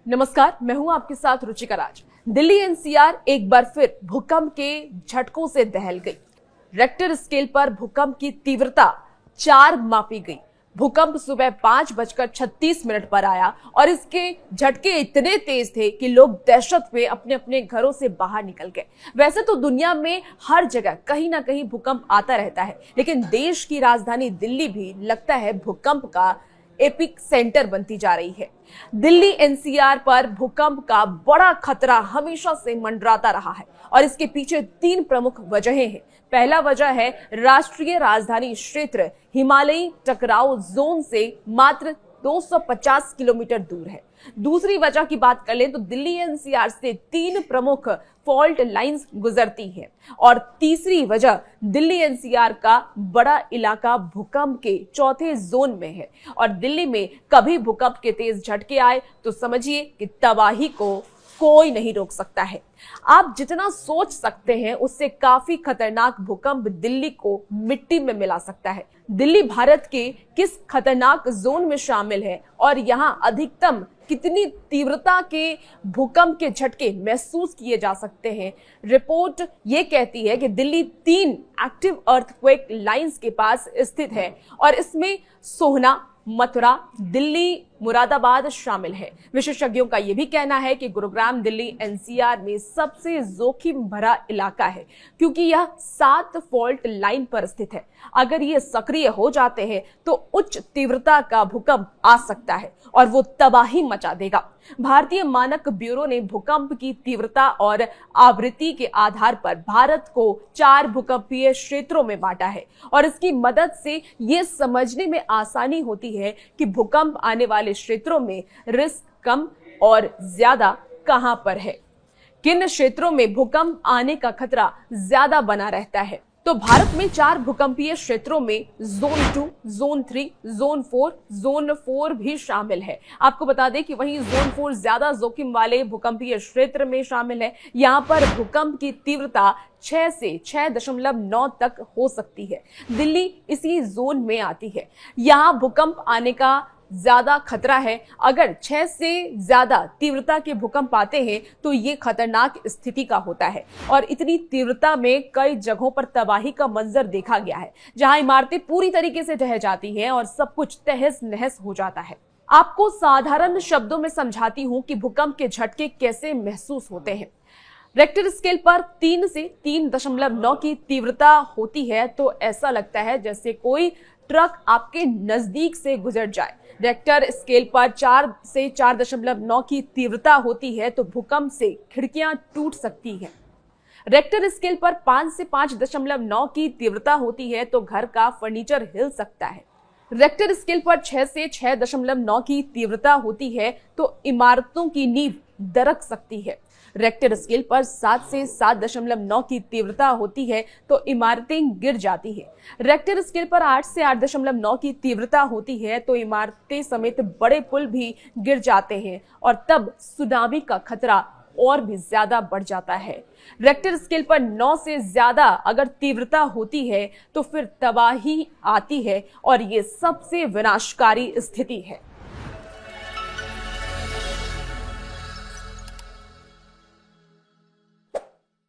नमस्कार, मैं हूं आपके साथ रुचिका राज। दिल्ली एनसीआर एक बार फिर भूकंप के झटकों से दहल गई। रेक्टर स्केल पर भूकंप की तीव्रता 4 मापी गई। भूकंप सुबह 5:36 पर आया और इसके झटके इतने तेज थे कि लोग दहशत में अपने अपने घरों से बाहर निकल गए। वैसे तो दुनिया में हर जगह कहीं ना कहीं भूकंप आता रहता है, लेकिन देश की राजधानी दिल्ली भी लगता है भूकंप का एपिक सेंटर बनती जा रही है। दिल्ली एनसीआर पर भूकंप का बड़ा खतरा हमेशा से मंडराता रहा है और इसके पीछे 3 प्रमुख वजहें हैं। पहला वजह है राष्ट्रीय राजधानी क्षेत्र हिमालयी टकराव जोन से मात्र 250 किलोमीटर दूर है। दूसरी वजह की बात कर लें तो दिल्ली एनसीआर से 3 प्रमुख फॉल्ट लाइंस गुजरती हैं और तीसरी वजह दिल्ली एनसीआर का बड़ा इलाका भूकंप के चौथे जोन में है और दिल्ली में कभी भूकंप के तेज झटके आए तो समझिए कि तबाही को कोई नहीं रोक सकता है। आप जितना सोच सकते हैं उससे काफी खतरनाक भूकंप दिल्ली को मिट्टी में मिला सकता है। दिल्ली भारत के किस खतरनाक जोन में शामिल है और यहां अधिकतम कितनी तीव्रता के भूकंप के झटके महसूस किए जा सकते हैं। रिपोर्ट ये कहती है कि दिल्ली 3 एक्टिव अर्थक्वेक लाइंस के पास स्थित है और इसमें सोहना, मथुरा, दिल्ली, मुरादाबाद शामिल है। विशेषज्ञों का यह भी कहना है कि गुरुग्राम दिल्ली एनसीआर में सबसे जोखिम भरा इलाका है क्योंकि यह 7 फॉल्ट लाइन पर स्थित है। अगर ये सक्रिय हो जाते हैं तो उच्च तीव्रता का भूकंप आ सकता है और वो तबाही मचा देगा। भारतीय मानक ब्यूरो ने भूकंप की तीव्रता और आवृत्ति के आधार पर भारत को 4 भूकंपीय क्षेत्रों में बांटा है और इसकी मदद से ये समझने में आसानी होती है कि भूकंप आने वाले क्षेत्रों में रिस्क कम और ज्यादा कहां पर है, किन क्षेत्रों में भूकंप आने का खतरा ज्यादा बना रहता है। तो भारत में 4 भूकंपीय क्षेत्रों में जोन 2, जोन 3, जोन 4, जोन 4 भी शामिल है। आपको बता दें कि वहीं जोन 4 ज्यादा जोखिम वाले भूकंपीय क्षेत्र में शामिल है। यहां पर भूकंप की तीव्रता 6 से 6.9 तक हो सकती है। दिल्ली इसी जोन में आती है। यहां भूकंप आने का ज्यादा खतरा है। अगर 6 से ज्यादा तीव्रता के भूकंप आते हैं तो ये खतरनाक स्थिति का होता है और इतनी तीव्रता में कई जगहों पर तबाही का मंजर देखा गया है, जहां इमारतें पूरी तरीके से ढह जाती हैं और सब कुछ तहस नहस हो जाता है। आपको साधारण शब्दों में समझाती हूं कि भूकंप के झटके कैसे महसूस होते हैं। रेक्टर स्केल पर 3 से 3.9 की तीव्रता होती है तो ऐसा लगता है जैसे कोई ट्रक आपके नजदीक से गुजर जाए। रेक्टर स्केल पर 4 से 4.9 की तीव्रता होती है तो भूकंप से खिड़कियां टूट सकती हैं। रेक्टर स्केल पर 5 से 5.9 की तीव्रता होती है तो घर का फर्नीचर हिल सकता है। रेक्टर स्केल पर 6 से 6.9 की तीव्रता होती है तो इमारतों की नींव दरक सकती है। रेक्टर स्केल पर 7 से 7.9 की तीव्रता होती है तो इमारतें गिर जाती हैं। रेक्टर स्केल पर 8 से 8.9 की तीव्रता होती है तो इमारतें समेत बड़े पुल भी गिर जाते हैं और तब सुनामी का खतरा और भी ज्यादा बढ़ जाता है। रेक्टर स्केल पर 9 से ज्यादा अगर तीव्रता होती है तो फिर तबाही आती है और ये सबसे विनाशकारी स्थिति है।